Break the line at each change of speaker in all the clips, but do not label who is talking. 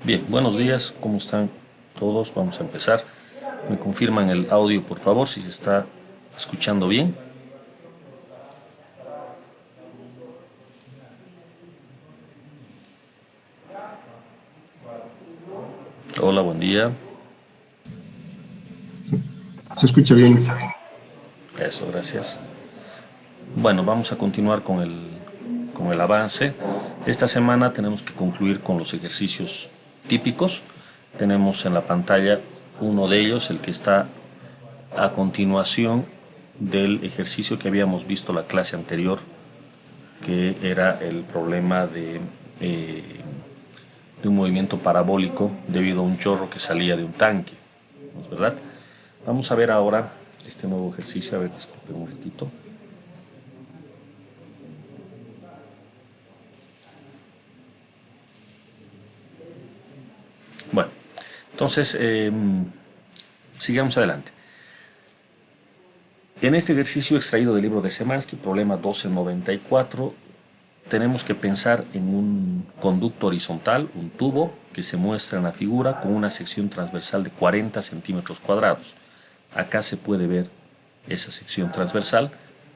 Bien, buenos días, ¿cómo están todos? Vamos a empezar. Me confirman el audio, por favor, si se está escuchando bien. Hola, buen día.
Se escucha bien.
Eso, gracias. Bueno, vamos a continuar con el avance. Esta semana tenemos que concluir con los ejercicios típicos. Tenemos en la pantalla uno de ellos, el que está a continuación del ejercicio que habíamos visto la clase anterior, que era el problema de un movimiento parabólico debido a un chorro que salía de un tanque, ¿no es verdad? Vamos a ver ahora este nuevo ejercicio. A ver, disculpen un ratito. Bueno, entonces sigamos adelante. En este ejercicio extraído del libro de Semansky, problema 1294, tenemos que pensar en un conducto horizontal, un tubo, que se muestra en la figura con una sección transversal de 40 centímetros cuadrados. Acá se puede ver esa sección transversal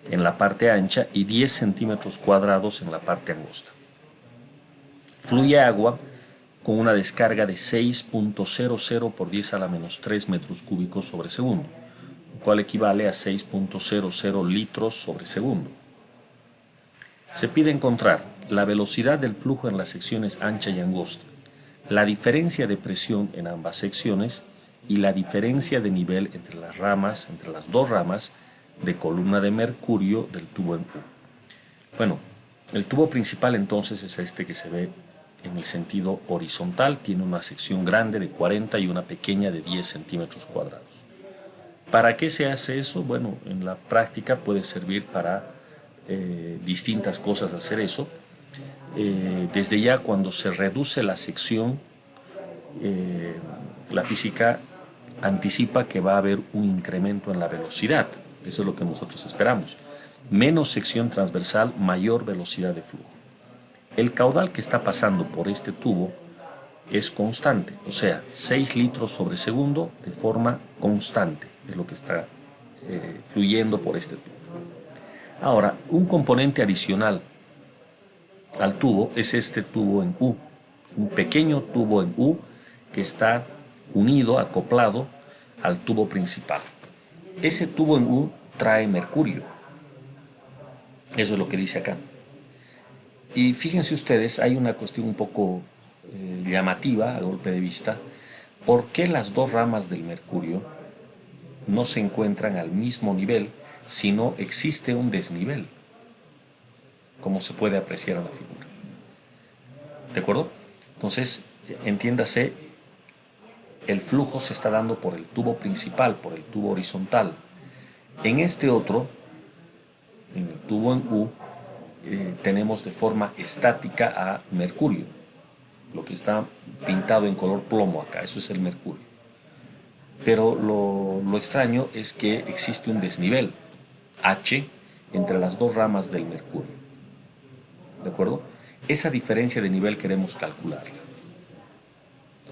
en la parte ancha y 10 centímetros cuadrados en la parte angosta. Fluye agua con una descarga de 6.00 por 10 a la menos 3 metros cúbicos sobre segundo, lo cual equivale a 6.00 litros sobre segundo. Se pide encontrar la velocidad del flujo en las secciones ancha y angosta, la diferencia de presión en ambas secciones y la diferencia de nivel entre las dos ramas de columna de mercurio del tubo en U. Bueno, el tubo principal entonces es este que se ve en el sentido horizontal, tiene una sección grande de 40 y una pequeña de 10 centímetros cuadrados. ¿Para qué se hace eso? Bueno, en la práctica puede servir para distintas cosas hacer eso. Desde ya cuando se reduce la sección, la física anticipa que va a haber un incremento en la velocidad. Eso es lo que nosotros esperamos. Menos sección transversal, mayor velocidad de flujo. El caudal que está pasando por este tubo es constante, o sea, 6 litros sobre segundo de forma constante es lo que está fluyendo por este tubo. Ahora, un componente adicional al tubo es este tubo en U, un pequeño tubo en U que está unido, acoplado al tubo principal. Ese tubo en U trae mercurio, eso es lo que dice acá. Y fíjense ustedes, hay una cuestión un poco llamativa a golpe de vista. ¿Por qué las dos ramas del mercurio no se encuentran al mismo nivel si no existe un desnivel, como se puede apreciar en la figura? ¿De acuerdo? Entonces, entiéndase, el flujo se está dando por el tubo principal, por el tubo horizontal. En este otro, en el tubo en U, tenemos de forma estática a mercurio. Lo que está pintado en color plomo acá, eso es el mercurio. Pero lo extraño es que existe un desnivel, H, entre las dos ramas del mercurio. ¿De acuerdo? Esa diferencia de nivel queremos calcularla.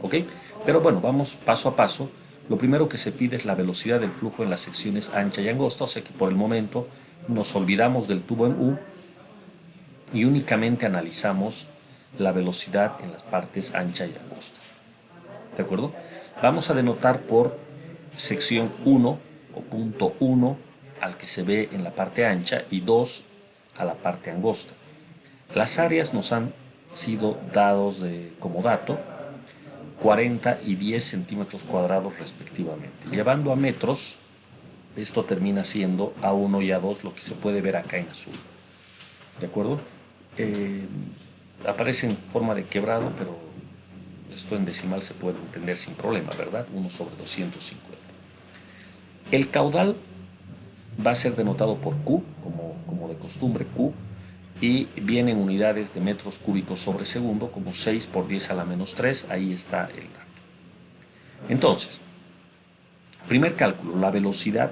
¿Ok? Pero bueno, vamos paso a paso. Lo primero que se pide es la velocidad del flujo en las secciones ancha y angosta, o sea que por el momento nos olvidamos del tubo en U y únicamente analizamos la velocidad en las partes ancha y angosta. ¿De acuerdo? Vamos a denotar por sección 1 o punto 1 al que se ve en la parte ancha y 2 a la parte angosta. Las áreas nos han sido dados como dato 40 y 10 centímetros cuadrados respectivamente. Llevando a metros, esto termina siendo A1 y A2, lo que se puede ver acá en azul. ¿De acuerdo? Aparece en forma de quebrado, pero esto en decimal se puede entender sin problema, ¿verdad? 1 sobre 250. El caudal va a ser denotado por Q, como de costumbre, Q, y viene en unidades de metros cúbicos sobre segundo, como 6 por 10 a la menos 3, ahí está el dato. Entonces, primer cálculo, la velocidad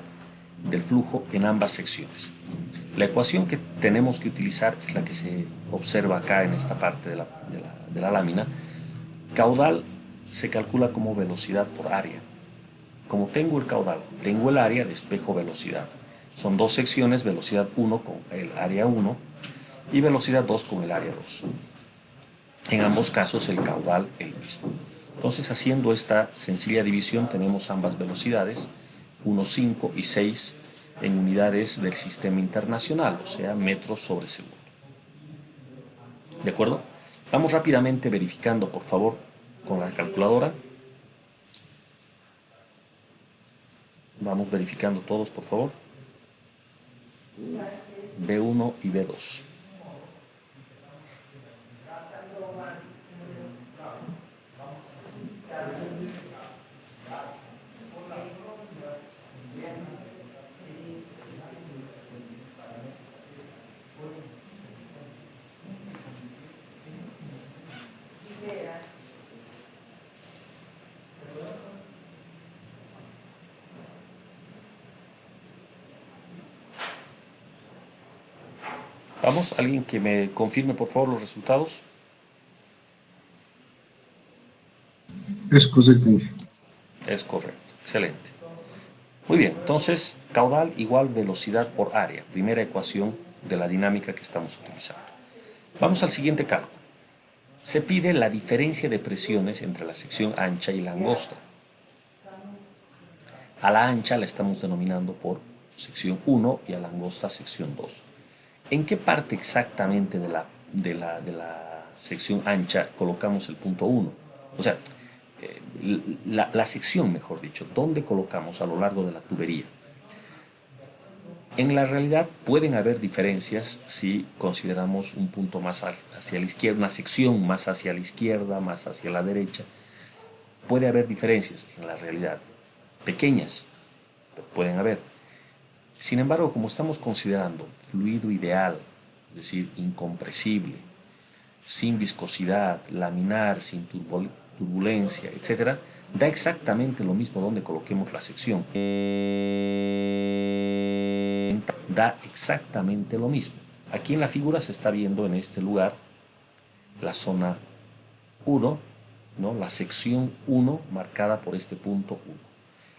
del flujo en ambas secciones. La ecuación que tenemos que utilizar es la que se observa acá en esta parte de la lámina. Caudal se calcula como velocidad por área. Como tengo el caudal, tengo el área, despejo velocidad. Son dos secciones, velocidad 1 con el área 1 y velocidad 2 con el área 2. En ambos casos el caudal el mismo. Entonces, haciendo esta sencilla división, tenemos ambas velocidades, 1, 5 y 6 en unidades del sistema internacional, o sea, metros sobre segundo. ¿De acuerdo? Vamos rápidamente verificando, por favor, con la calculadora. Vamos verificando todos, por favor. B1 y B2. Vamos, alguien que me confirme, por favor, los resultados.
Es correcto.
Es correcto, excelente. Muy bien, entonces, caudal igual velocidad por área, primera ecuación de la dinámica que estamos utilizando. Vamos al siguiente cálculo. Se pide la diferencia de presiones entre la sección ancha y la angosta. A la ancha la estamos denominando por sección 1 y a la angosta sección 2. ¿En qué parte exactamente de la sección ancha colocamos el punto 1? O sea, la sección, mejor dicho, ¿dónde colocamos a lo largo de la tubería? En la realidad pueden haber diferencias si consideramos un punto más hacia la izquierda, una sección más hacia la izquierda, más hacia la derecha. Puede haber diferencias en la realidad, pequeñas, pero pueden haber. Sin embargo, como estamos considerando fluido ideal, es decir, incompresible, sin viscosidad, laminar, sin turbulencia, etc., da exactamente lo mismo donde coloquemos la sección. Da exactamente lo mismo. Aquí en la figura se está viendo en este lugar la zona 1, ¿no? La sección 1 marcada por este punto 1.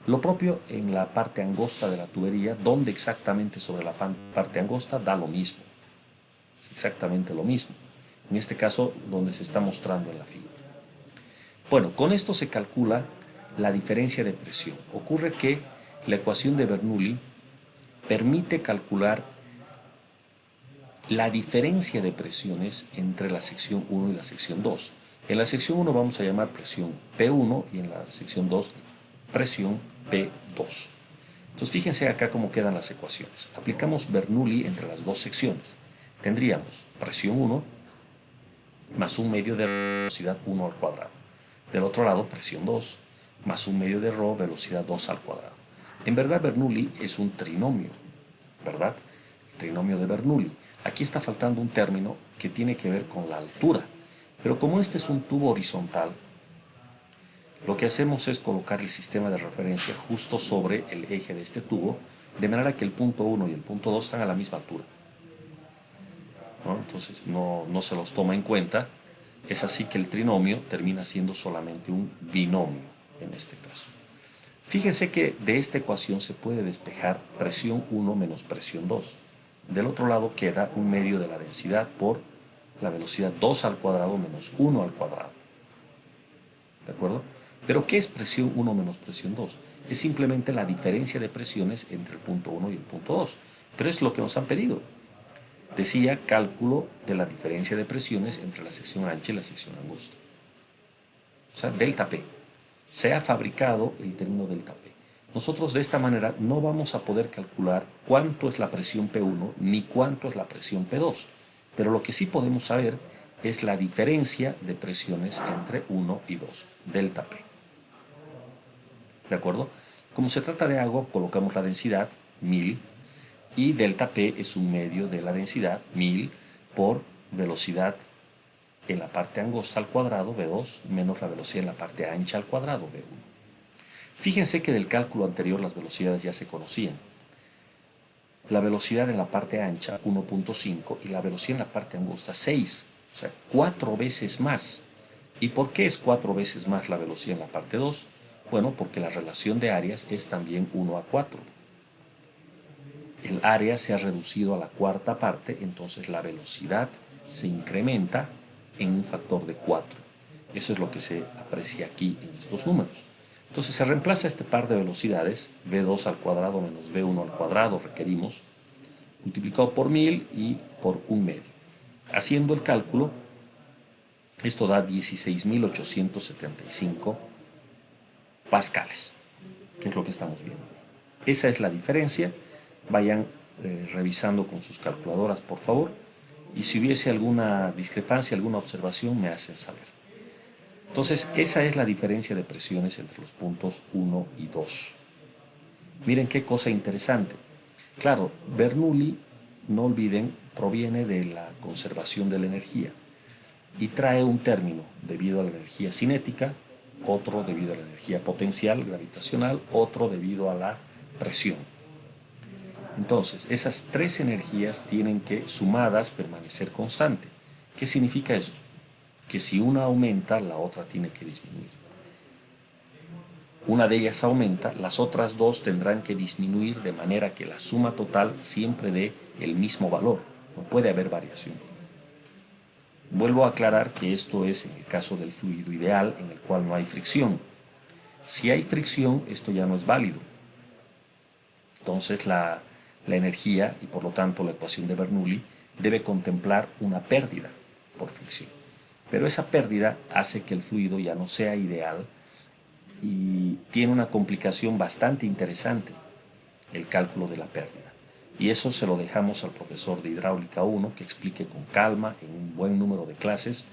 Lo propio en la parte angosta de la tubería, donde exactamente sobre la parte angosta da lo mismo. Es exactamente lo mismo. En este caso, donde se está mostrando en la figura. Bueno, con esto se calcula la diferencia de presión. Ocurre que la ecuación de Bernoulli permite calcular la diferencia de presiones entre la sección 1 y la sección 2. En la sección 1 vamos a llamar presión P1 y en la sección 2 presión P2. Entonces fíjense acá cómo quedan las ecuaciones. Aplicamos Bernoulli entre las dos secciones. Tendríamos presión 1 más un medio de velocidad 1 al cuadrado. Del otro lado presión 2 más un medio de ρ velocidad 2 al cuadrado. En verdad Bernoulli es un trinomio, ¿verdad? El trinomio de Bernoulli. Aquí está faltando un término que tiene que ver con la altura. Pero como este es un tubo horizontal, lo que hacemos es colocar el sistema de referencia justo sobre el eje de este tubo, de manera que el punto 1 y el punto 2 están a la misma altura, ¿no? Entonces no se los toma en cuenta. Es así que el trinomio termina siendo solamente un binomio en este caso. Fíjense que de esta ecuación se puede despejar presión 1 menos presión 2. Del otro lado queda un medio de la densidad por la velocidad 2 al cuadrado menos 1 al cuadrado. ¿De acuerdo? Pero ¿qué es presión 1 menos presión 2? Es simplemente la diferencia de presiones entre el punto 1 y el punto 2. Pero es lo que nos han pedido. Decía cálculo de la diferencia de presiones entre la sección ancha y la sección angosta. O sea, delta P. Se ha fabricado el término delta P. Nosotros de esta manera no vamos a poder calcular cuánto es la presión P1 ni cuánto es la presión P2. Pero lo que sí podemos saber es la diferencia de presiones entre 1 y 2, delta P. ¿De acuerdo? Como se trata de agua, colocamos la densidad, 1000, y delta P es un medio de la densidad, 1000, por velocidad en la parte angosta al cuadrado, V2, menos la velocidad en la parte ancha al cuadrado, V1. Fíjense que del cálculo anterior las velocidades ya se conocían. La velocidad en la parte ancha, 1.5, y la velocidad en la parte angosta, 6. O sea, 4 veces más ¿Y por qué es 4 veces más la velocidad en la parte 2? Bueno, porque la relación de áreas es también 1:4. El área se ha reducido a la cuarta parte, entonces la velocidad se incrementa en un factor de 4. Eso es lo que se aprecia aquí en estos números. Entonces se reemplaza este par de velocidades, v2 al cuadrado menos v1 al cuadrado requerimos, multiplicado por 1000 y por 1/2. Haciendo el cálculo, esto da 16.875 pascales, que es lo que estamos viendo. Esa es la diferencia. Vayan revisando con sus calculadoras, por favor, y si hubiese alguna discrepancia, alguna observación, me hacen saber. Entonces, esa es la diferencia de presiones entre los puntos 1 y 2. Miren qué cosa interesante. Claro, Bernoulli, no olviden, proviene de la conservación de la energía y trae un término debido a la energía cinética, otro debido a la energía potencial gravitacional, otro debido a la presión. Entonces, esas tres energías tienen que, sumadas, permanecer constante. ¿Qué significa esto? Que si una aumenta, la otra tiene que disminuir. Una de ellas aumenta, las otras dos tendrán que disminuir de manera que la suma total siempre dé el mismo valor. No puede haber variación. Vuelvo a aclarar que esto es en el caso del fluido ideal, en el cual no hay fricción. Si hay fricción, esto ya no es válido. Entonces la energía, y por lo tanto la ecuación de Bernoulli, debe contemplar una pérdida por fricción. Pero esa pérdida hace que el fluido ya no sea ideal y tiene una complicación bastante interesante, el cálculo de la pérdida. Y eso se lo dejamos al profesor de Hidráulica 1, que explique con calma, en un buen número de clases,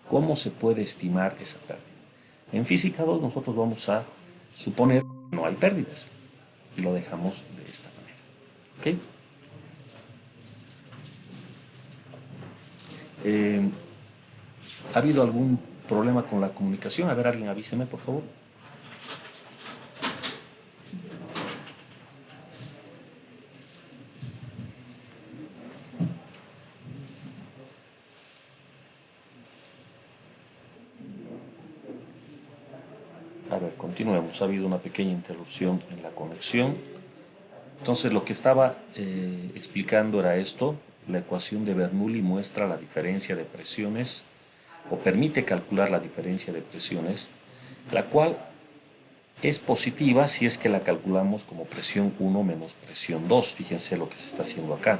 cómo se puede estimar esa pérdida. En Física 2 nosotros vamos a suponer que no hay pérdidas y lo dejamos de esta manera. ¿Okay? ¿Ha habido algún problema con la comunicación? A ver, alguien avíseme, por favor. A ver, continuemos. Ha habido una pequeña interrupción en la conexión. Entonces, lo que estaba explicando era esto. La ecuación de Bernoulli muestra la diferencia de presiones o permite calcular la diferencia de presiones, la cual es positiva si es que la calculamos como presión 1 menos presión 2. Fíjense lo que se está haciendo acá.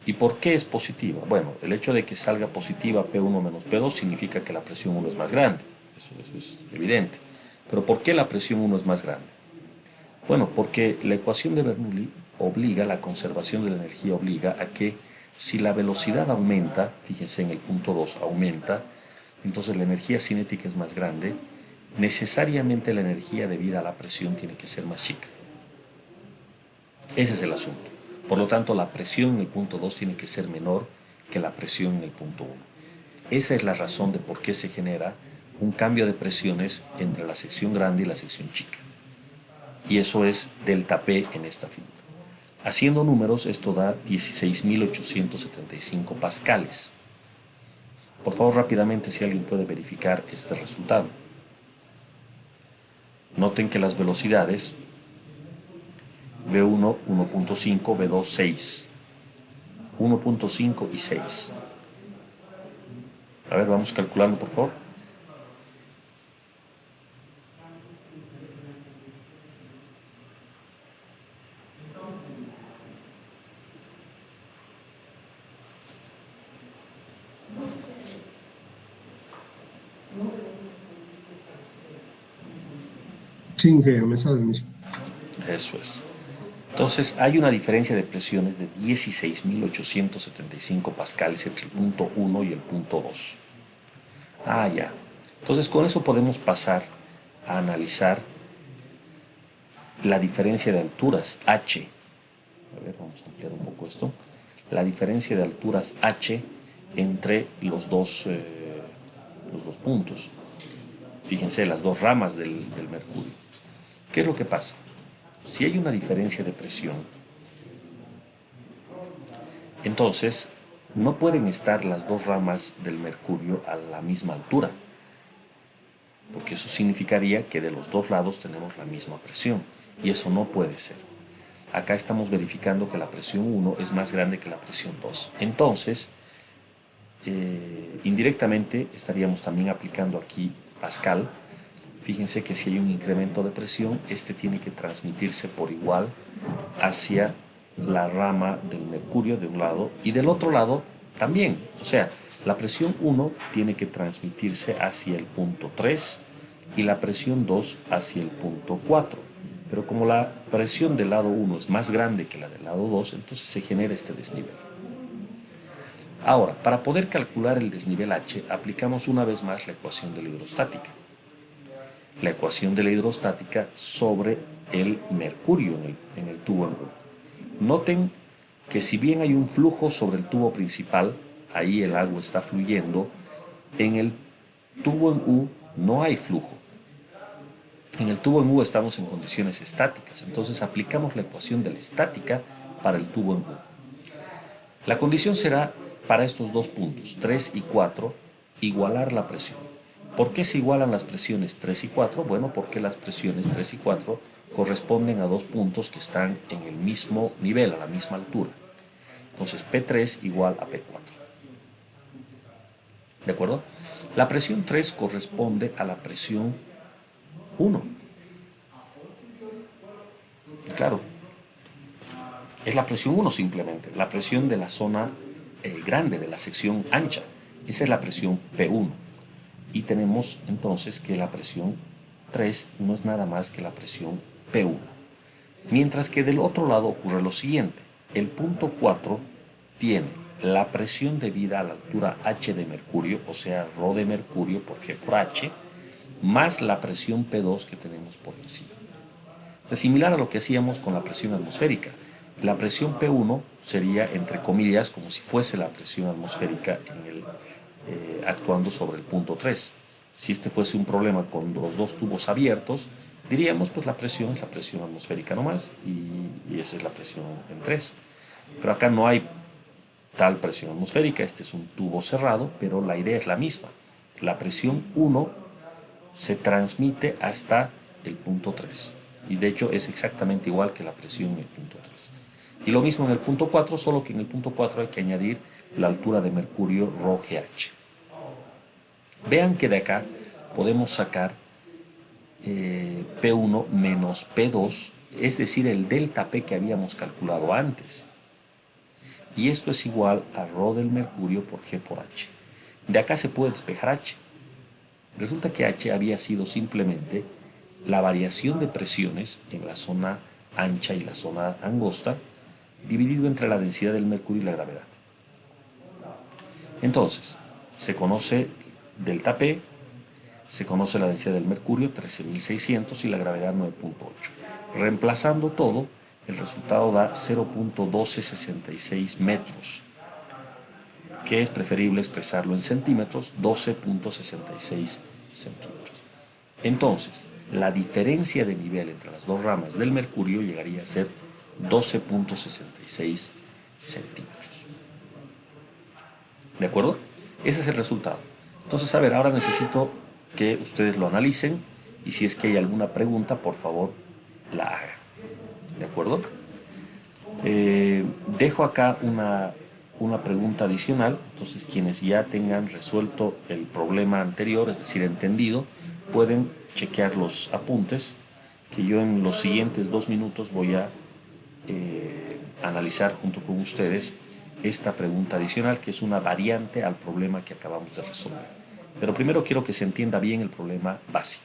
¿Y por qué es positiva? Bueno, el hecho de que salga positiva P1 menos P2 significa que la presión 1 es más grande. Eso es evidente. Pero ¿por qué la presión 1 es más grande? Bueno, porque la ecuación de Bernoulli obliga, la conservación de la energía obliga a que si la velocidad aumenta, fíjense en el punto 2, aumenta, entonces la energía cinética es más grande, necesariamente la energía debida a la presión tiene que ser más chica. Ese es el asunto. Por lo tanto, la presión en el punto 2 tiene que ser menor que la presión en el punto 1. Esa es la razón de por qué se genera un cambio de presiones entre la sección grande y la sección chica. Y eso es delta P en esta figura. Haciendo números, esto da 16.875 pascales. Por favor, rápidamente, si alguien puede verificar este resultado. Noten que las velocidades V1, 1.5, V2, 6. 1.5 y 6. A ver, vamos calculando, por favor.
Sí, ingeniero, me sabes mismo.
Eso es. Entonces, hay una diferencia de presiones de 16.875 pascales entre el punto 1 y el punto 2. Ah, ya. Entonces, con eso podemos pasar a analizar la diferencia de alturas H. A ver, vamos a ampliar un poco esto. La diferencia de alturas H entre los dos puntos. Fíjense, las dos ramas del mercurio. ¿Qué es lo que pasa? Si hay una diferencia de presión, entonces no pueden estar las dos ramas del mercurio a la misma altura, porque eso significaría que de los dos lados tenemos la misma presión, y eso no puede ser. Acá estamos verificando que la presión 1 es más grande que la presión 2. Entonces, indirectamente estaríamos también aplicando aquí Pascal. Fíjense que si hay un incremento de presión, este tiene que transmitirse por igual hacia la rama del mercurio de un lado y del otro lado también. O sea, la presión 1 tiene que transmitirse hacia el punto 3 y la presión 2 hacia el punto 4. Pero como la presión del lado 1 es más grande que la del lado 2, entonces se genera este desnivel. Ahora, para poder calcular el desnivel H, aplicamos una vez más la ecuación de la hidrostática. La ecuación de la hidrostática sobre el mercurio en el tubo en U. Noten que si bien hay un flujo sobre el tubo principal, ahí el agua está fluyendo, en el tubo en U no hay flujo. En el tubo en U estamos en condiciones estáticas, entonces aplicamos la ecuación de la estática para el tubo en U. La condición será para estos dos puntos, 3 y 4, igualar la presión. ¿Por qué se igualan las presiones 3 y 4? Bueno, porque las presiones 3 y 4 corresponden a dos puntos que están en el mismo nivel, a la misma altura. Entonces P3 igual a P4. ¿De acuerdo? La presión 3 corresponde a la presión 1. Claro, es la presión 1 simplemente, la presión de la zona grande, de la sección ancha. Esa es la presión P1. Y tenemos entonces que la presión 3 no es nada más que la presión P1. Mientras que del otro lado ocurre lo siguiente. El punto 4 tiene la presión debida a la altura H de mercurio, o sea, ρ de mercurio por G por H, más la presión P2 que tenemos por encima. Es similar a lo que hacíamos con la presión atmosférica. La presión P1 sería, entre comillas, como si fuese la presión atmosférica actuando sobre el punto 3. Si este fuese un problema con los dos tubos abiertos, diríamos pues la presión es la presión atmosférica nomás y esa es la presión en 3. Pero acá no hay tal presión atmosférica, este es un tubo cerrado, pero la idea es la misma. La presión 1 se transmite hasta el punto 3 y de hecho es exactamente igual que la presión en el punto 3. Y lo mismo en el punto 4, solo que en el punto 4 hay que añadir la altura de mercurio ρGH. Vean que de acá podemos sacar P1 menos P2, es decir, el delta P que habíamos calculado antes. Y esto es igual a ρ del mercurio por G por H. De acá se puede despejar H. Resulta que H había sido simplemente la variación de presiones en la zona ancha y la zona angosta, dividido entre la densidad del mercurio y la gravedad. Entonces, se conoce delta P, se conoce la densidad del mercurio, 13.600, y la gravedad 9.8. Reemplazando todo, el resultado da 0.1266 metros, que es preferible expresarlo en centímetros, 12.66 centímetros. Entonces, la diferencia de nivel entre las dos ramas del mercurio llegaría a ser 12.66 centímetros. ¿De acuerdo? Ese es el resultado. Entonces, a ver, ahora necesito que ustedes lo analicen y si es que hay alguna pregunta, por favor, la hagan. ¿De acuerdo? Dejo acá una pregunta adicional. Entonces, quienes ya tengan resuelto el problema anterior, es decir, entendido, pueden chequear los apuntes que yo en los siguientes 2 minutos voy a analizar junto con ustedes esta pregunta adicional, que es una variante al problema que acabamos de resolver. Pero primero quiero que se entienda bien el problema básico.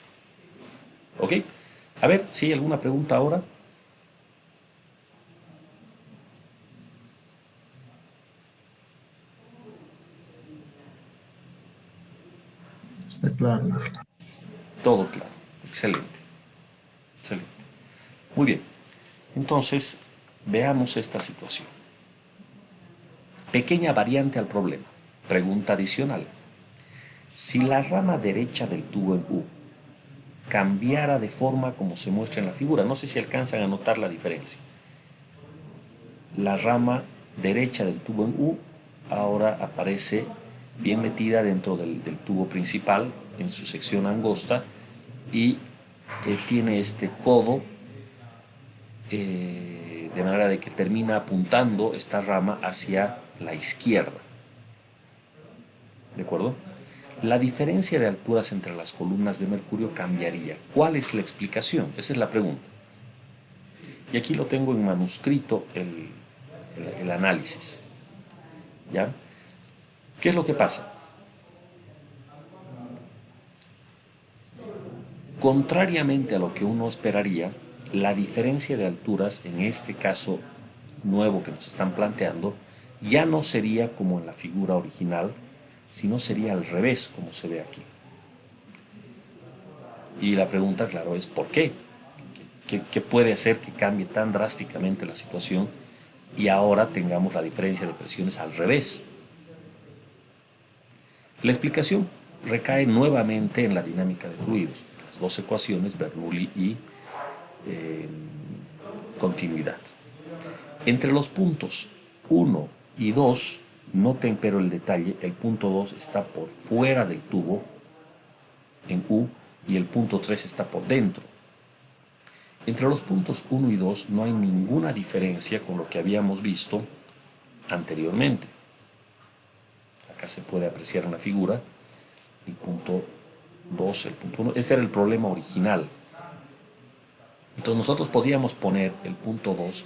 ¿Ok? A ver, si hay alguna pregunta ahora.
Está claro.
Todo claro. Excelente. Excelente. Muy bien. Entonces, veamos esta situación. Pequeña variante al problema. Pregunta adicional. Si la rama derecha del tubo en U cambiara de forma como se muestra en la figura, no sé si alcanzan a notar la diferencia. La rama derecha del tubo en U ahora aparece bien metida dentro del tubo principal, en su sección angosta, y tiene este codo, de manera de que termina apuntando esta rama hacia la izquierda. ¿De acuerdo? La diferencia de alturas entre las columnas de mercurio cambiaría. ¿Cuál es la explicación? Esa es la pregunta. Y aquí lo tengo en manuscrito el análisis. ¿Ya? ¿Qué es lo que pasa? Contrariamente a lo que uno esperaría, la diferencia de alturas, en este caso nuevo que nos están planteando, ya no sería como en la figura original, sino sería al revés, como se ve aquí. Y la pregunta, claro, es ¿por qué? ¿Qué puede hacer que cambie tan drásticamente la situación y ahora tengamos la diferencia de presiones al revés? La explicación recae nuevamente en la dinámica de fluidos, las dos ecuaciones, Bernoulli y continuidad. Entre los puntos 1 y 2, noten pero el detalle, el punto 2 está por fuera del tubo en U y el punto 3 está por dentro. Entre los puntos 1 y 2 no hay ninguna diferencia con lo que habíamos visto anteriormente. Acá se puede apreciar en la figura el punto 2, el punto 1. Este era el problema original. Entonces nosotros podíamos poner el punto 2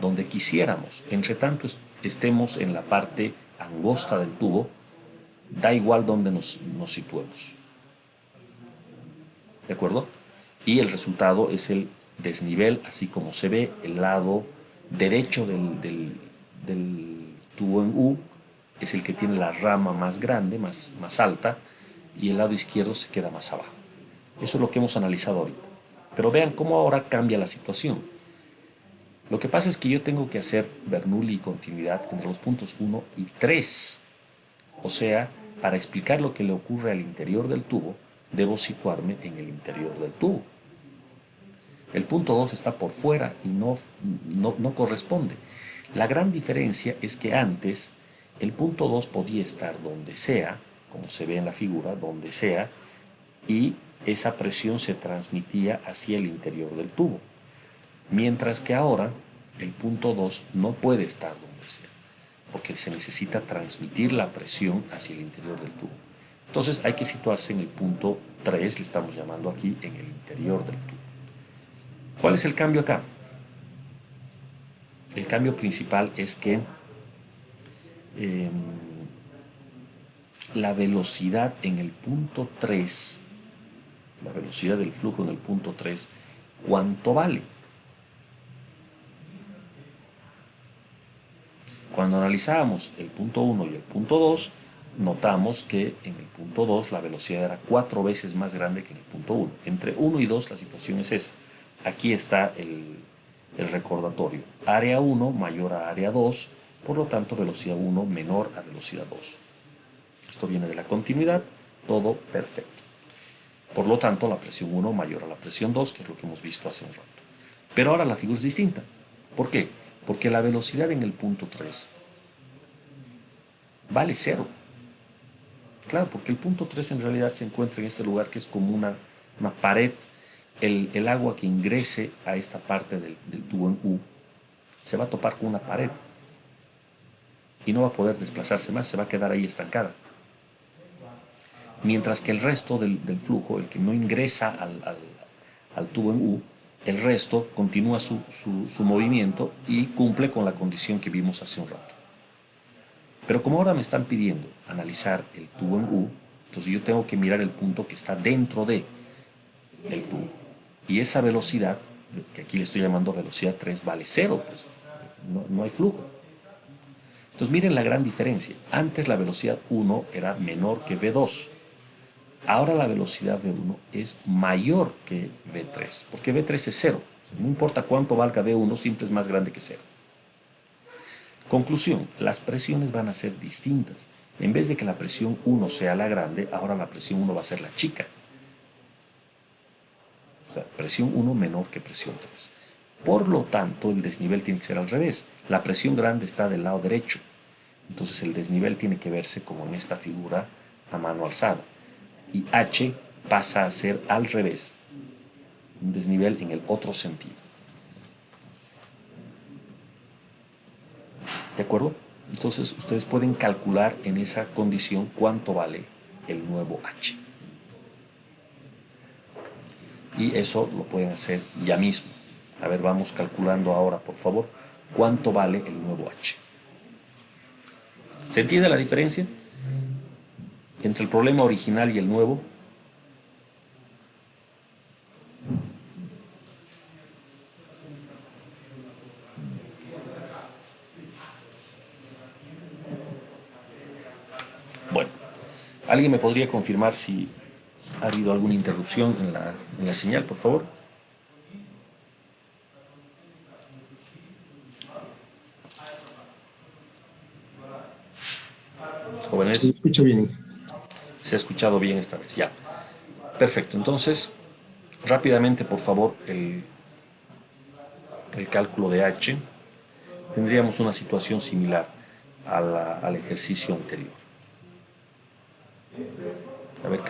donde quisiéramos. Entre tanto estemos en la parte angosta del tubo, da igual donde nos situemos. ¿De acuerdo? Y el resultado es el desnivel, así como se ve, el lado derecho del tubo en U es el que tiene la rama más grande, más alta, y el lado izquierdo se queda más abajo. Eso es lo que hemos analizado ahorita. Pero vean cómo ahora cambia la situación. Lo que pasa es que yo tengo que hacer Bernoulli y continuidad entre los puntos 1 y 3. O sea, para explicar lo que le ocurre al interior del tubo, debo situarme en el interior del tubo. El punto 2 está por fuera y no corresponde. La gran diferencia es que antes el punto 2 podía estar donde sea, como se ve en la figura, donde sea, y esa presión se transmitía hacia el interior del tubo. Mientras que ahora el punto 2 no puede estar donde sea, porque se necesita transmitir la presión hacia el interior del tubo. Entonces hay que situarse en el punto 3, le estamos llamando aquí, en el interior del tubo. ¿Cuál es el cambio acá? El cambio principal es que la velocidad en el punto 3, la velocidad del flujo en el punto 3, ¿cuánto vale? Cuando analizábamos el punto 1 y el punto 2, notamos que en el punto 2 la velocidad era 4 veces más grande que en el punto 1. Entre 1 y 2 la situación es esa. Aquí está el recordatorio. Área 1 mayor a área 2, por lo tanto velocidad 1 menor a velocidad 2. Esto viene de la continuidad, todo perfecto. Por lo tanto, la presión 1 mayor a la presión 2, que es lo que hemos visto hace un rato. Pero ahora la figura es distinta. ¿Por qué? Porque la velocidad en el punto 3 vale 0. Claro, porque el punto 3 en realidad se encuentra en este lugar que es como una pared. El agua que ingrese a esta parte del tubo en U se va a topar con una pared y no va a poder desplazarse más, se va a quedar ahí estancada. Mientras que el resto del flujo, el que no ingresa al tubo en U, el resto continúa su movimiento y cumple con la condición que vimos hace un rato. Pero como ahora me están pidiendo analizar el tubo en U, entonces yo tengo que mirar el punto que está dentro del tubo. Y esa velocidad, que aquí le estoy llamando velocidad 3, vale 0, pues no hay flujo. Entonces miren la gran diferencia. Antes la velocidad 1 era menor que V2. Ahora la velocidad V1 es mayor que V3, porque V3 es 0. No importa cuánto valga V1, siempre es más grande que 0. Conclusión, las presiones van a ser distintas. En vez de que la presión 1 sea la grande, ahora la presión 1 va a ser la chica. O sea, presión 1 menor que presión 3. Por lo tanto, el desnivel tiene que ser al revés. La presión grande está del lado derecho Entonces el desnivel tiene que verse como en esta figura a mano alzada. Y H pasa a ser al revés, un desnivel en el otro sentido. ¿De acuerdo? Entonces ustedes pueden calcular en esa condición cuánto vale el nuevo H. Y eso lo pueden hacer ya mismo. A ver, vamos calculando ahora, por favor, cuánto vale el nuevo H. ¿Se entiende la diferencia entre el problema original y el nuevo? Bueno, ¿alguien me podría confirmar si ha habido alguna interrupción en la señal, por favor?
Se
Jóvenes,
escucha bien.
se ha escuchado bien esta vez, ya. Perfecto, entonces, rápidamente, por favor, el cálculo de H. Tendríamos una situación similar al ejercicio anterior. A ver,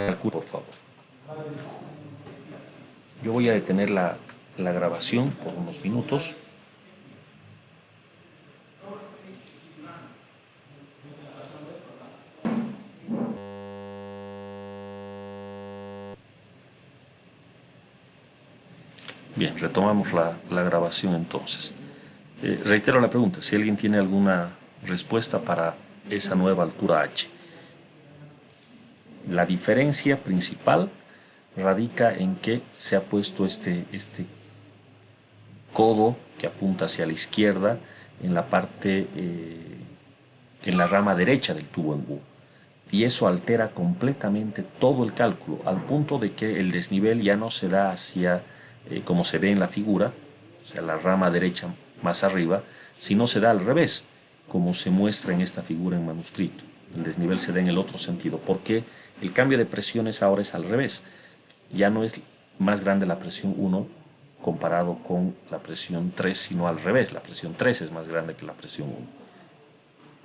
calculo, por favor. Yo voy a detener la grabación por unos minutos. Bien, retomamos la grabación entonces. Reitero la pregunta, si alguien tiene alguna respuesta para esa nueva altura H. La diferencia principal radica en que se ha puesto este codo que apunta hacia la izquierda en la parte, en la rama derecha del tubo en U. Y eso altera completamente todo el cálculo, al punto de que el desnivel ya no se da hacia, como se ve en la figura, o sea, la rama derecha más arriba, sino se da al revés, como se muestra en esta figura en manuscrito. El desnivel se da en el otro sentido, porque el cambio de presiones ahora es al revés. Ya no es más grande la presión 1 comparado con la presión 3, sino al revés. La presión 3 es más grande que la presión 1.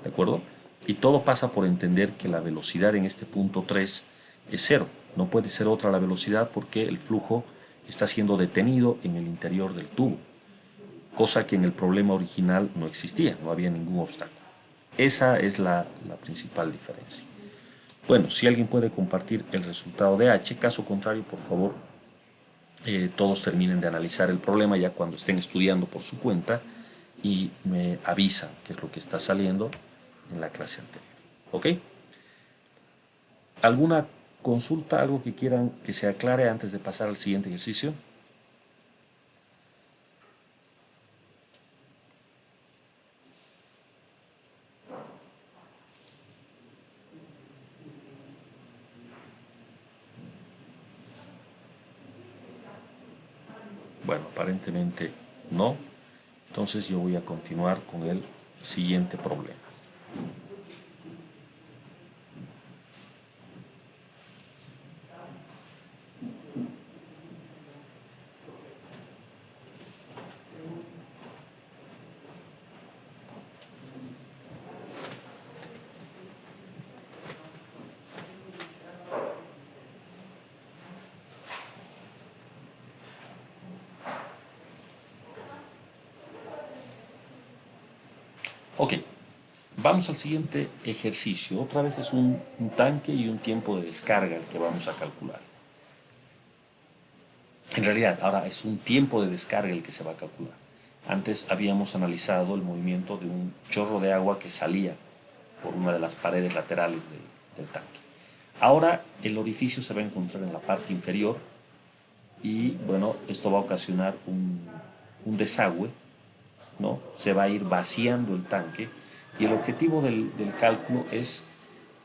¿De acuerdo? Y todo pasa por entender que la velocidad en este punto 3 es cero. No puede ser otra la velocidad porque el flujo está siendo detenido en el interior del tubo, cosa que en el problema original no existía, no había ningún obstáculo. Esa es la principal diferencia. Bueno, si alguien puede compartir el resultado de H, caso contrario, por favor, todos terminen de analizar el problema ya cuando estén estudiando por su cuenta y me avisan qué es lo que está saliendo en la clase anterior. ¿Ok? ¿Alguna consulta, algo que quieran que se aclare antes de pasar al siguiente ejercicio? Bueno, aparentemente no. Entonces yo voy a continuar con el siguiente problema. Ok, vamos al siguiente ejercicio. Otra vez es un tanque y un tiempo de descarga el que vamos a calcular. En realidad, ahora es un tiempo de descarga el que se va a calcular. Antes habíamos analizado el movimiento de un chorro de agua que salía por una de las paredes laterales del tanque. Ahora el orificio se va a encontrar en la parte inferior y bueno, esto va a ocasionar un desagüe, ¿no? Se va a ir vaciando el tanque y el objetivo del cálculo es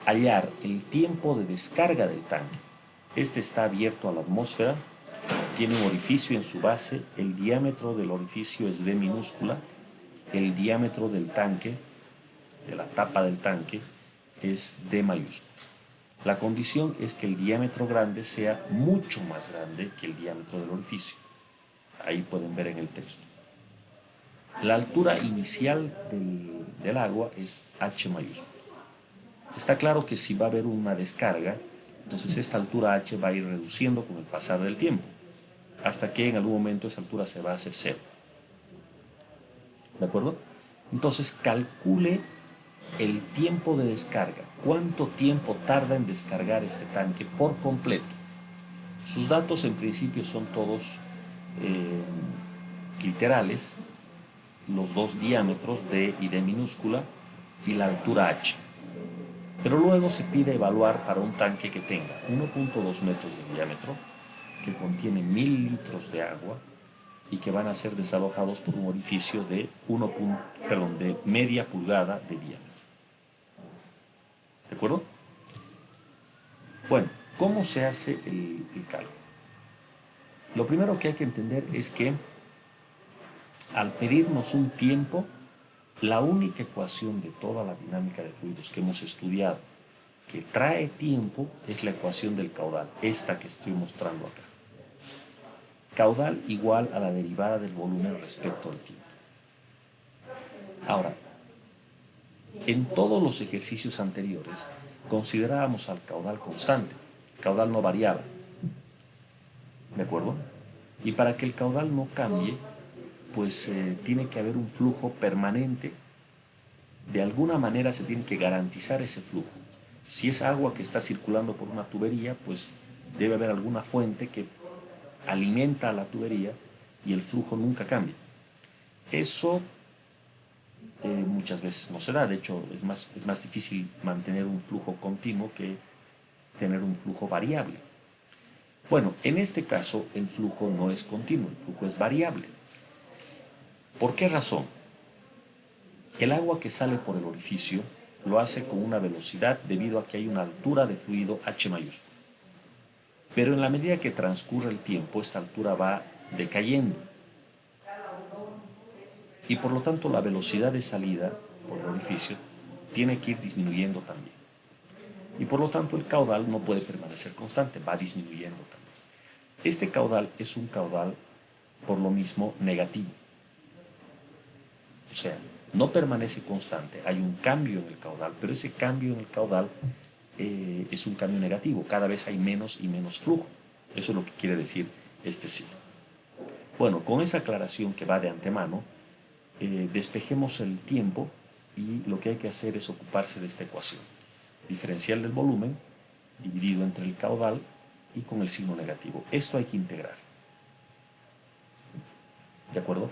hallar el tiempo de descarga del tanque. Este está abierto a la atmósfera, tiene un orificio en su base, el diámetro del orificio es D minúscula, el diámetro del tanque, de la tapa del tanque, es D mayúscula. La condición es que el diámetro grande sea mucho más grande que el diámetro del orificio. Ahí pueden ver en el texto. La altura inicial del agua es H mayúscula. Está claro que si va a haber una descarga, entonces esta altura H va a ir reduciendo con el pasar del tiempo, hasta que en algún momento esa altura se va a hacer cero. ¿De acuerdo? Entonces calcule el tiempo de descarga. ¿Cuánto tiempo tarda en descargar este tanque por completo? Sus datos en principio son todos literales, los dos diámetros D y D minúscula y la altura H. Pero luego se pide evaluar para un tanque que tenga 1.2 metros de diámetro, que contiene 1000 litros de agua y que van a ser desalojados por un orificio de, de media pulgada de diámetro. ¿De acuerdo? Bueno, ¿cómo se hace el cálculo? Lo primero que hay que entender es que al pedirnos un tiempo, la única ecuación de toda la dinámica de fluidos que hemos estudiado que trae tiempo es la ecuación del caudal, esta que estoy mostrando acá. Caudal igual a la derivada del volumen respecto al tiempo. Ahora, en todos los ejercicios anteriores considerábamos al caudal constante, el caudal no variaba, ¿de acuerdo? Y para que el caudal no cambie, pues tiene que haber un flujo permanente. De alguna manera se tiene que garantizar ese flujo. Si es agua que está circulando por una tubería, pues debe haber alguna fuente que alimenta a la tubería y el flujo nunca cambia. Eso muchas veces no se da. De hecho, es más difícil mantener un flujo continuo que tener un flujo variable. Bueno, en este caso el flujo no es continuo, el flujo es variable. ¿Por qué razón? El agua que sale por el orificio lo hace con una velocidad debido a que hay una altura de fluido H mayúscula. Pero en la medida que transcurre el tiempo, esta altura va decayendo. Y por lo tanto la velocidad de salida por el orificio tiene que ir disminuyendo también. Y por lo tanto el caudal no puede permanecer constante, va disminuyendo también. Este caudal es un caudal por lo mismo negativo. O sea, no permanece constante, hay un cambio en el caudal, pero ese cambio en el caudal es un cambio negativo, cada vez hay menos y menos flujo. Eso es lo que quiere decir este signo. Bueno, con esa aclaración que va de antemano, despejemos el tiempo y lo que hay que hacer es ocuparse de esta ecuación. Diferencial del volumen dividido entre el caudal y con el signo negativo. Esto hay que integrar. ¿De acuerdo?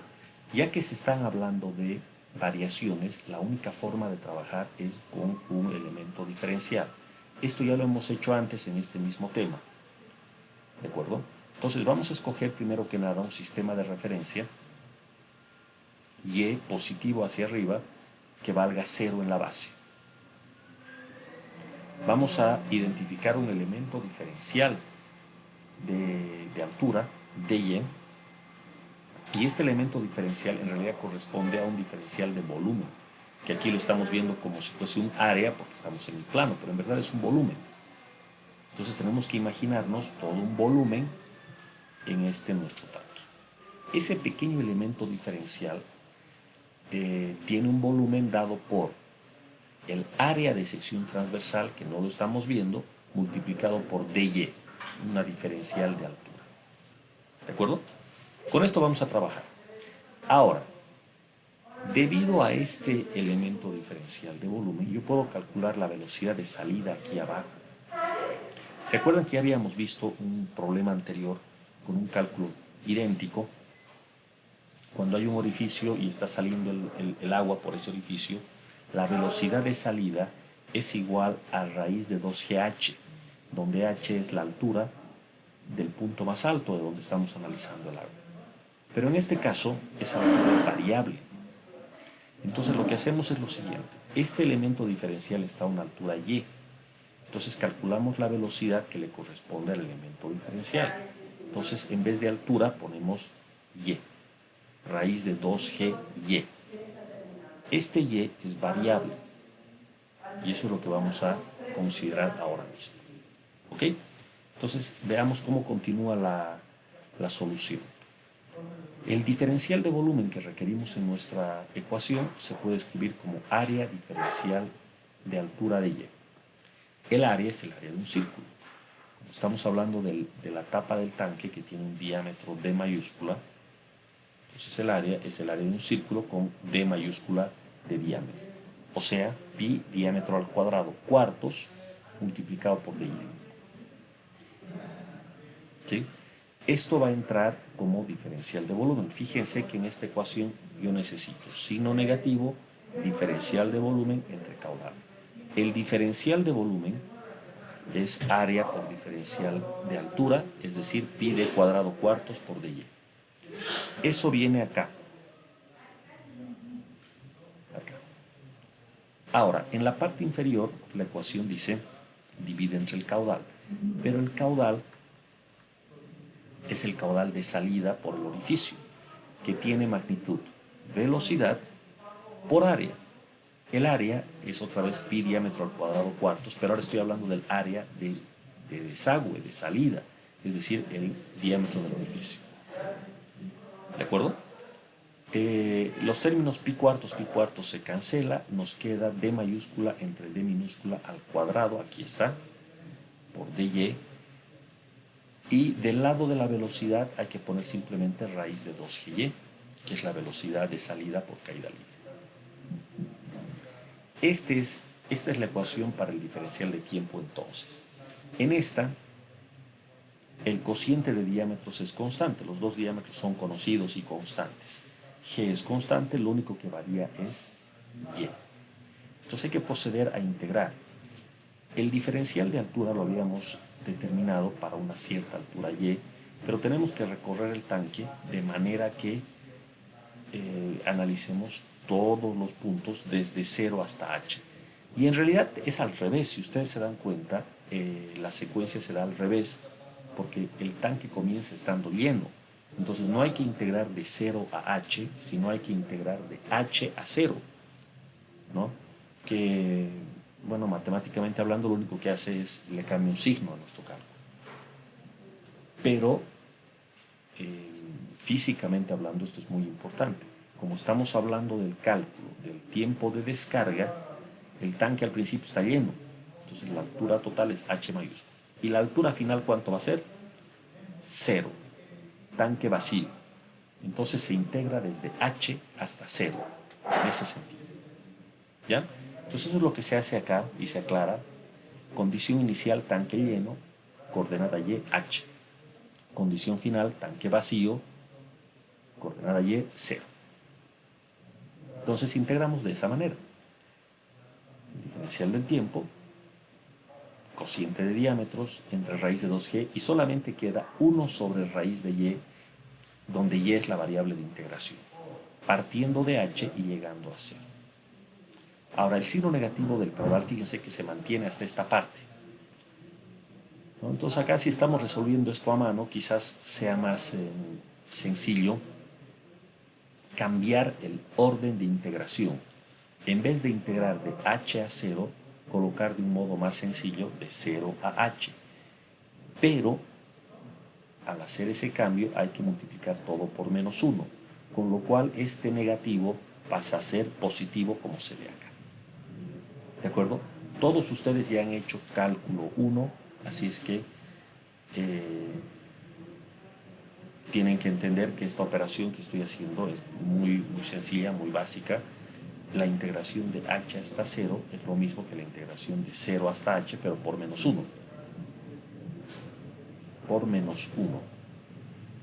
Ya que se están hablando de variaciones, la única forma de trabajar es con un elemento diferencial. Esto ya lo hemos hecho antes en este mismo tema. ¿De acuerdo? Entonces vamos a escoger primero que nada un sistema de referencia Y positivo hacia arriba que valga 0 en la base. Vamos a identificar un elemento diferencial de altura, dy, y este elemento diferencial en realidad corresponde a un diferencial de volumen, que aquí lo estamos viendo como si fuese un área porque estamos en el plano, pero en verdad es un volumen. Entonces tenemos que imaginarnos todo un volumen en nuestro tanque. Ese pequeño elemento diferencial tiene un volumen dado por el área de sección transversal, que no lo estamos viendo, multiplicado por dy, una diferencial de altura. ¿De acuerdo? Con esto vamos a trabajar. Ahora, debido a este elemento diferencial de volumen, yo puedo calcular la velocidad de salida aquí abajo. ¿Se acuerdan que ya habíamos visto un problema anterior con un cálculo idéntico? Cuando hay un orificio y está saliendo el agua por ese orificio, la velocidad de salida es igual a raíz de 2gh, donde h es la altura del punto más alto de donde estamos analizando el agua. Pero en este caso, esa altura es variable. Entonces lo que hacemos es lo siguiente. Este elemento diferencial está a una altura y. Entonces calculamos la velocidad que le corresponde al elemento diferencial. Entonces en vez de altura ponemos y. Raíz de 2g y. Este y es variable. Y eso es lo que vamos a considerar ahora mismo. ¿Ok? Entonces veamos cómo continúa la solución. El diferencial de volumen que requerimos en nuestra ecuación se puede escribir como área diferencial de altura de Y. El área es el área de un círculo. Como estamos hablando de la tapa del tanque que tiene un diámetro D mayúscula, entonces el área es el área de un círculo con D mayúscula de diámetro. O sea, pi diámetro al cuadrado cuartos multiplicado por DY. ¿Sí? Esto va a entrar como diferencial de volumen. Fíjense que en esta ecuación yo necesito signo negativo, diferencial de volumen entre caudal. El diferencial de volumen es área por diferencial de altura, es decir, pi d cuadrado cuartos por dy. Eso viene acá. Acá. Ahora, en la parte inferior, la ecuación dice divide entre el caudal, pero el caudal es el caudal de salida por el orificio, que tiene magnitud velocidad por área. El área es otra vez pi diámetro al cuadrado cuartos, pero ahora estoy hablando del área de desagüe, de salida, es decir, el diámetro del orificio. ¿De acuerdo? Los términos pi cuartos se cancela, nos queda d mayúscula entre d minúscula al cuadrado, aquí está, por dy, y del lado de la velocidad hay que poner simplemente raíz de 2gy, que es la velocidad de salida por caída libre. Esta es la ecuación para el diferencial de tiempo entonces. En esta, el cociente de diámetros es constante, los dos diámetros son conocidos y constantes. G es constante, lo único que varía es Y. Entonces hay que proceder a integrar. El diferencial de altura lo habíamos determinado para una cierta altura Y, pero tenemos que recorrer el tanque de manera que analicemos todos los puntos desde 0 hasta H. Y en realidad es al revés, si ustedes se dan cuenta, la secuencia se da al revés, porque el tanque comienza estando lleno. Entonces no hay que integrar de 0 a H, sino hay que integrar de H a 0, ¿no? Que, bueno, matemáticamente hablando, lo único que hace es le cambia un signo a nuestro cálculo. Pero físicamente hablando esto es muy importante. Como estamos hablando del cálculo del tiempo de descarga, el tanque al principio está lleno, entonces la altura total es H mayúscula. ¿Y la altura final cuánto va a ser? 0, tanque vacío. Entonces se integra desde H hasta 0, en ese sentido. ¿Ya? Entonces eso es lo que se hace acá y se aclara. Condición inicial, tanque lleno, coordenada Y, H. Condición final, tanque vacío, coordenada Y, 0. Entonces integramos de esa manera. El diferencial del tiempo, cociente de diámetros entre raíz de 2g y solamente queda 1 sobre raíz de y, donde y es la variable de integración, partiendo de h y llegando a 0. Ahora el signo negativo del caudal, fíjense que se mantiene hasta esta parte, ¿no? Entonces acá si estamos resolviendo esto a mano, quizás sea más sencillo cambiar el orden de integración. En vez de integrar de h a 0, colocar de un modo más sencillo de 0 a h. Pero al hacer ese cambio hay que multiplicar todo por menos 1, con lo cual este negativo pasa a ser positivo como se ve acá. ¿De acuerdo? Todos ustedes ya han hecho cálculo 1, así es que tienen que entender que esta operación que estoy haciendo es muy sencilla, muy básica. La integración de h hasta 0 es lo mismo que la integración de 0 hasta h, pero por menos 1. Por menos 1.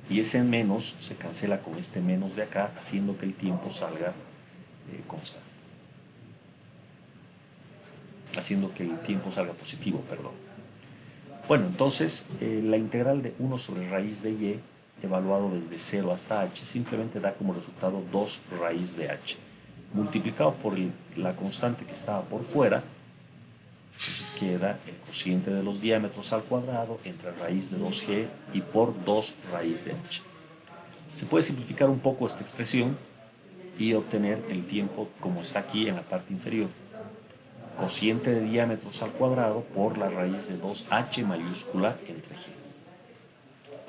Y ese menos se cancela con este menos de acá, haciendo que el tiempo salga constante. Haciendo que el tiempo salga positivo, perdón. Bueno, entonces la integral de 1 sobre raíz de y, evaluado desde 0 hasta h, simplemente da como resultado 2 raíz de h. Multiplicado por la constante que estaba por fuera, entonces queda el cociente de los diámetros al cuadrado entre raíz de 2g y por 2 raíz de h. Se puede simplificar un poco esta expresión y obtener el tiempo como está aquí en la parte inferior. Cociente de diámetros al cuadrado por la raíz de 2h mayúscula entre g.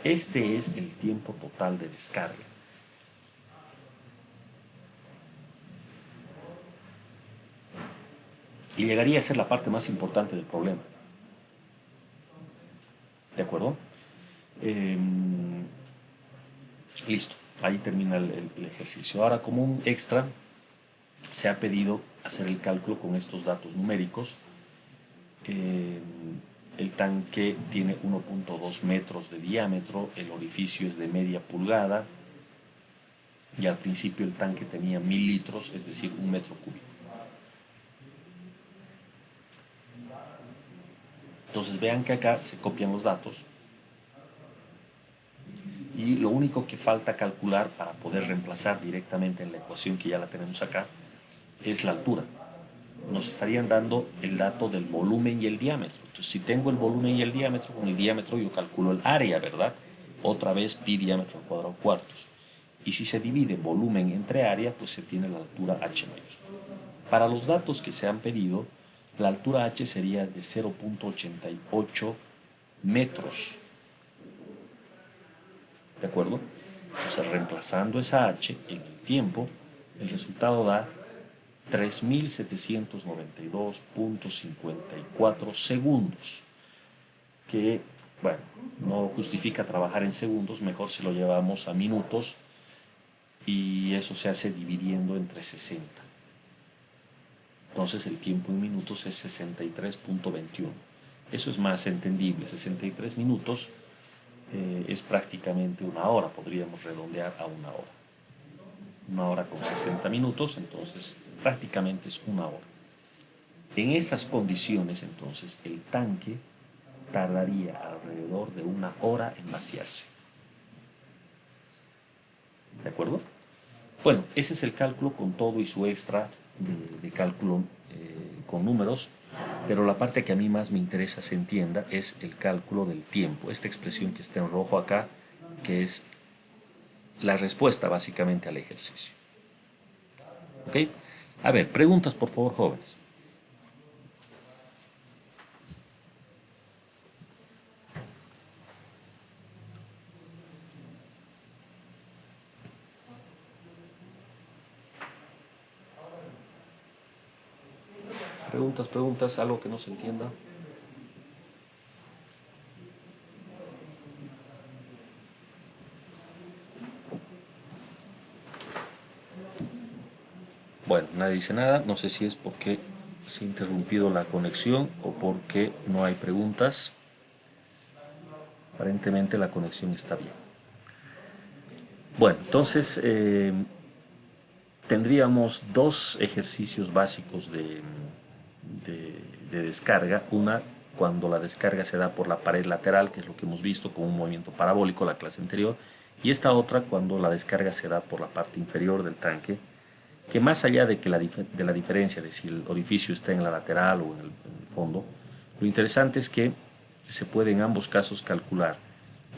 Este es el tiempo total de descarga. Y llegaría a ser la parte más importante del problema. ¿De acuerdo? Listo, ahí termina el ejercicio. Ahora, como un extra, se ha pedido hacer el cálculo con estos datos numéricos. El tanque tiene 1.2 metros de diámetro, el orificio es de media pulgada y al principio el tanque tenía 1000 litros, es decir, 1 metro cúbico. Entonces vean que acá se copian los datos y lo único que falta calcular para poder reemplazar directamente en la ecuación que ya la tenemos acá es la altura. Nos estarían dando el dato del volumen y el diámetro. Entonces, si tengo el volumen y el diámetro, con el diámetro yo calculo el área, ¿verdad? Otra vez pi diámetro al cuadrado cuartos. Y si se divide volumen entre área, pues se tiene la altura h mayúscula. Para los datos que se han pedido, la altura h sería de 0.88 metros. ¿De acuerdo? Entonces, reemplazando esa h en el tiempo, el resultado da 3.792.54 segundos, que, bueno, no justifica trabajar en segundos, mejor si lo llevamos a minutos y eso se hace dividiendo entre 60. Entonces el tiempo en minutos es 63.21. Eso es más entendible, 63 minutos es prácticamente una hora, podríamos redondear a una hora. Una hora con 60 minutos, entonces prácticamente es una hora. En esas condiciones, entonces, el tanque tardaría alrededor de una hora en vaciarse. ¿De acuerdo? Bueno, ese es el cálculo con todo y su extra de cálculo con números, pero la parte que a mí más me interesa se entienda es el cálculo del tiempo. Esta expresión que está en rojo acá, que es la respuesta básicamente al ejercicio. ¿Ok? A ver, preguntas por favor, jóvenes. Preguntas, algo que no se entienda. Bueno, nadie dice nada, no sé si es porque se ha interrumpido la conexión o porque no hay preguntas. Aparentemente la conexión está bien. Bueno, entonces tendríamos dos ejercicios básicos de descarga. Una, cuando la descarga se da por la pared lateral, que es lo que hemos visto con un movimiento parabólico la clase anterior. Y esta otra, cuando la descarga se da por la parte inferior del tanque, que más allá de, que de la diferencia de si el orificio está en la lateral o en el fondo, lo interesante es que se puede en ambos casos calcular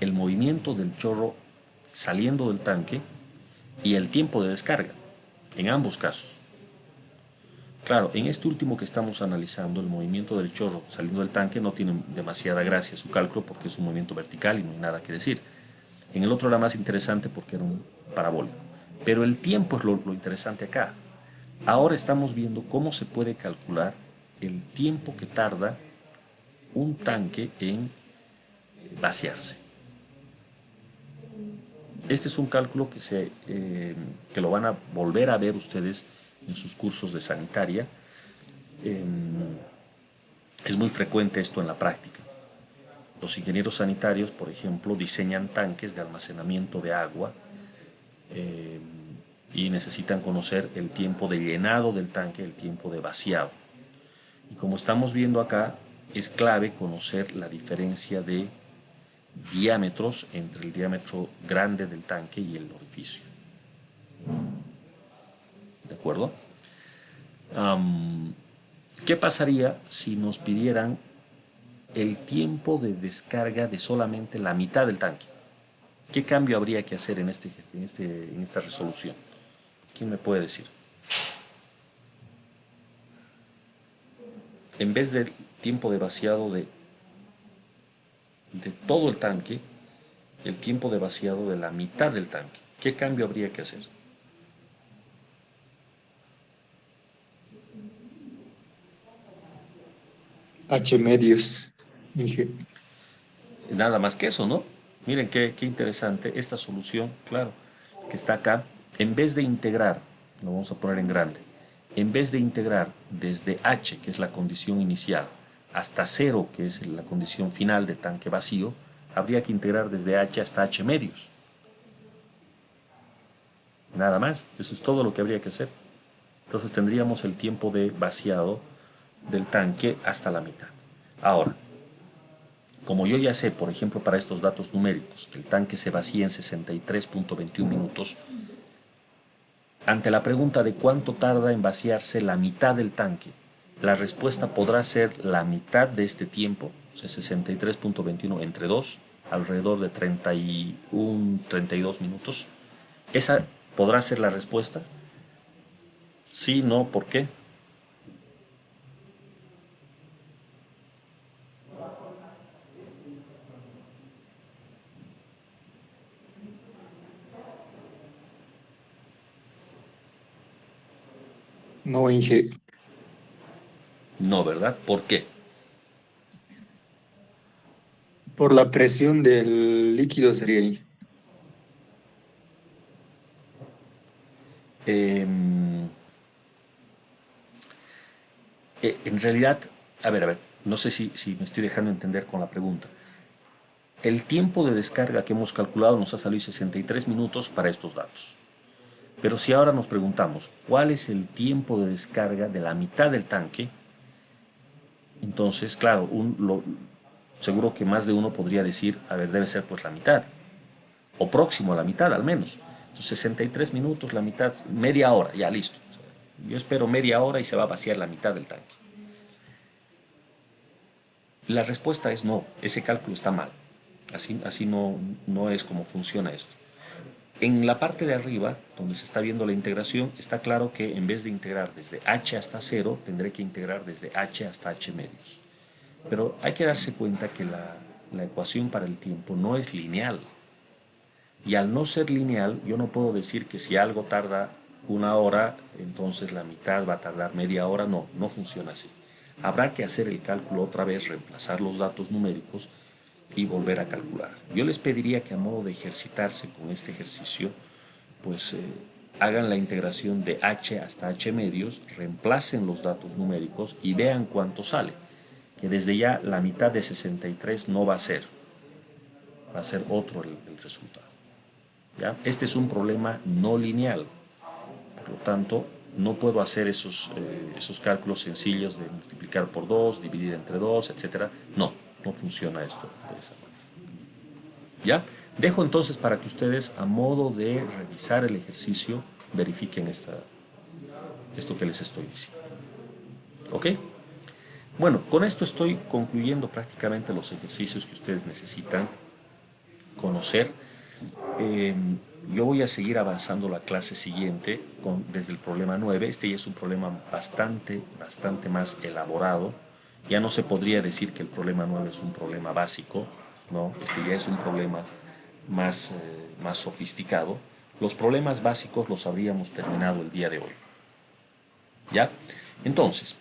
el movimiento del chorro saliendo del tanque y el tiempo de descarga, en ambos casos. Claro, en este último que estamos analizando, el movimiento del chorro saliendo del tanque no tiene demasiada gracia su cálculo porque es un movimiento vertical y no hay nada que decir. En el otro era más interesante porque era un parabólico. Pero el tiempo es lo interesante acá. Ahora estamos viendo cómo se puede calcular el tiempo que tarda un tanque en vaciarse. Este es un cálculo que lo van a volver a ver ustedes en sus cursos de sanitaria. Es muy frecuente esto en la práctica. Los ingenieros sanitarios, por ejemplo, diseñan tanques de almacenamiento de agua y necesitan conocer el tiempo de llenado del tanque, el tiempo de vaciado. Y como estamos viendo acá, es clave conocer la diferencia de diámetros entre el diámetro grande del tanque y el orificio. ¿De acuerdo? ¿Qué pasaría si nos pidieran el tiempo de descarga de solamente la mitad del tanque? ¿Qué cambio habría que hacer en esta resolución? ¿Quién me puede decir? En vez del tiempo de vaciado de todo el tanque, el tiempo de vaciado de la mitad del tanque. ¿Qué cambio habría que hacer?
H medios. Inge.
Nada más que eso, ¿no? Miren qué interesante esta solución, claro, que está acá. En vez de integrar, lo vamos a poner en grande, en vez de integrar desde H, que es la condición inicial, hasta 0, que es la condición final de tanque vacío, habría que integrar desde H hasta H medios. Nada más, eso es todo lo que habría que hacer. Entonces tendríamos el tiempo de vaciado del tanque hasta la mitad. Ahora, como yo ya sé, por ejemplo, para estos datos numéricos, que el tanque se vacía en 63.21 minutos, ante la pregunta de cuánto tarda en vaciarse la mitad del tanque, la respuesta podrá ser la mitad de este tiempo, o sea, 63.21 entre 2, alrededor de 31, 32 minutos. ¿Esa podrá ser la respuesta? Sí, no, ¿por qué?
No, Inge.
No, ¿verdad? ¿Por qué?
Por la presión del líquido sería ahí.
Eh, en realidad, a ver, no sé si me estoy dejando entender con la pregunta. El tiempo de descarga que hemos calculado nos ha salido 63 minutos para estos datos. Pero si ahora nos preguntamos cuál es el tiempo de descarga de la mitad del tanque, entonces, claro, seguro que más de uno podría decir, a ver, debe ser pues la mitad, o próximo a la mitad al menos. Entonces, 63 minutos, la mitad, media hora, ya listo. Yo espero media hora y se va a vaciar la mitad del tanque. La respuesta es no, ese cálculo está mal. Así no es como funciona esto. En la parte de arriba, donde se está viendo la integración, está claro que en vez de integrar desde h hasta 0, tendré que integrar desde h hasta h medios. Pero hay que darse cuenta que la ecuación para el tiempo no es lineal. Y al no ser lineal, yo no puedo decir que si algo tarda una hora, entonces la mitad va a tardar media hora. No, no funciona así. Habrá que hacer el cálculo otra vez, reemplazar los datos numéricos y volver a calcular. Yo les pediría que a modo de ejercitarse con este ejercicio, pues hagan la integración de h hasta h medios, reemplacen los datos numéricos y vean cuánto sale. Que desde ya la mitad de 63 no va a ser, va a ser otro el resultado. ¿Ya? Este es un problema no lineal, por lo tanto no puedo hacer esos cálculos sencillos de multiplicar por 2, dividir entre 2, etc. No funciona esto de esa manera. ¿Ya? Dejo entonces para que ustedes, a modo de revisar el ejercicio, verifiquen esto que les estoy diciendo. ¿Ok? Bueno, con esto estoy concluyendo prácticamente los ejercicios que ustedes necesitan conocer. Eh, yo voy a seguir avanzando la clase siguiente desde el problema 9. Este ya es un problema bastante más elaborado. Ya no se podría decir que el problema 9 es un problema básico, ¿no? Este ya es un problema más sofisticado. Los problemas básicos los habríamos terminado el día de hoy. ¿Ya? Entonces,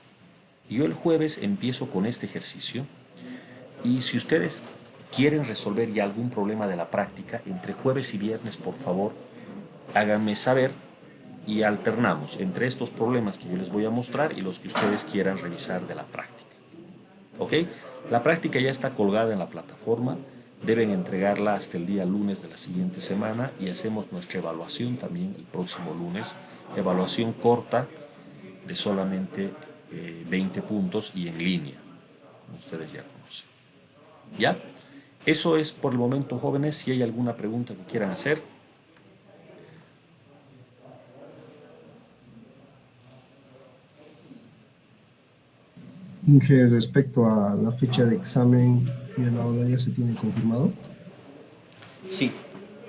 yo el jueves empiezo con este ejercicio y si ustedes quieren resolver ya algún problema de la práctica, entre jueves y viernes, por favor, háganme saber y alternamos entre estos problemas que yo les voy a mostrar y los que ustedes quieran revisar de la práctica. ¿Ok? La práctica ya está colgada en la plataforma, deben entregarla hasta el día lunes de la siguiente semana y hacemos nuestra evaluación también el próximo lunes, evaluación corta de solamente 20 puntos y en línea, como ustedes ya conocen. ¿Ya? Eso es por el momento, jóvenes. Si hay alguna pregunta que quieran hacer.
Inge, respecto a la fecha de examen y a la hora ya se tiene confirmado.
Sí,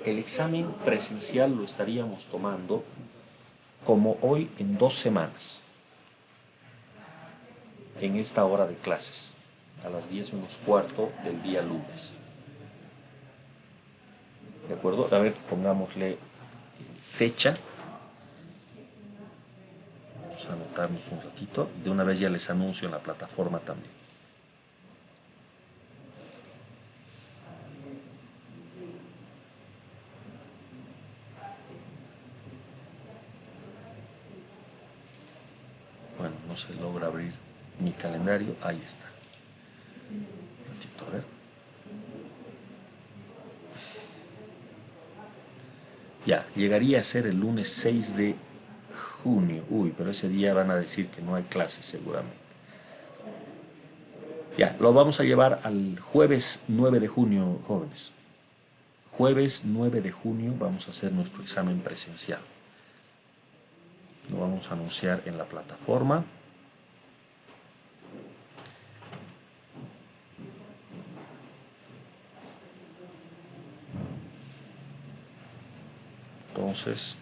el examen presencial lo estaríamos tomando como hoy en 2 semanas, en esta hora de clases, a las 10 menos cuarto del día lunes. ¿De acuerdo? A ver, pongámosle fecha. Vamos a anotarnos un ratito. De una vez ya les anuncio en la plataforma también. no se logra abrir mi calendario. Ahí está. Un ratito, a ver. Ya, llegaría a ser el lunes 6 de junio. Uy, pero ese día van a decir que no hay clases seguramente. Ya, lo vamos a llevar al jueves 9 de junio, jóvenes. Jueves 9 de junio vamos a hacer nuestro examen presencial. Lo vamos a anunciar en la plataforma. Entonces,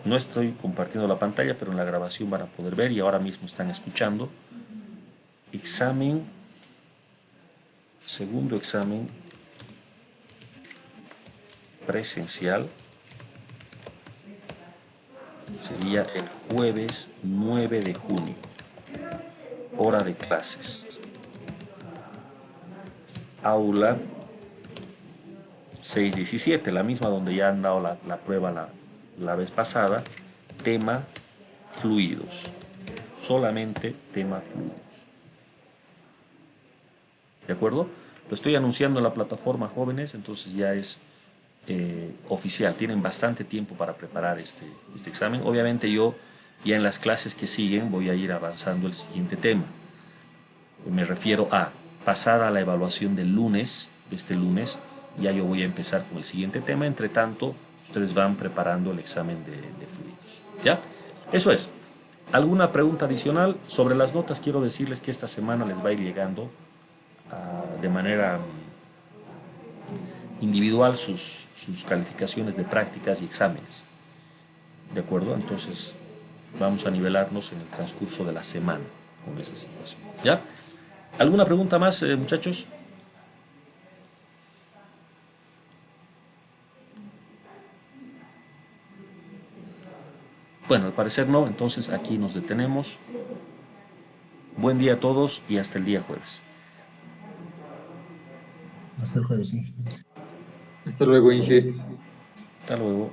no estoy compartiendo la pantalla, pero en la grabación van a poder ver y ahora mismo están escuchando. Examen, segundo examen presencial sería el jueves 9 de junio, hora de clases. Aula 617, la misma donde ya han dado la prueba la vez pasada. Tema fluidos, solamente tema fluidos. ¿De acuerdo? Lo estoy anunciando en la plataforma, jóvenes, entonces ya es oficial. Tienen bastante tiempo para preparar este examen. Obviamente yo ya en las clases que siguen voy a ir avanzando el siguiente tema. Me refiero a, pasada la evaluación del lunes, de este lunes, ya yo voy a empezar con el siguiente tema. Entre tanto, ustedes van preparando el examen de fluidos. ¿Ya? Eso es. ¿Alguna pregunta adicional? Sobre las notas quiero decirles que esta semana les va a ir llegando de manera individual sus calificaciones de prácticas y exámenes. ¿De acuerdo? Entonces vamos a nivelarnos en el transcurso de la semana con esa situación. ¿Ya? ¿Alguna pregunta más, muchachos? Bueno, al parecer no, entonces aquí nos detenemos. Buen día a todos y hasta el día jueves.
Hasta el jueves, sí.
Hasta luego, Inge.
Hasta luego.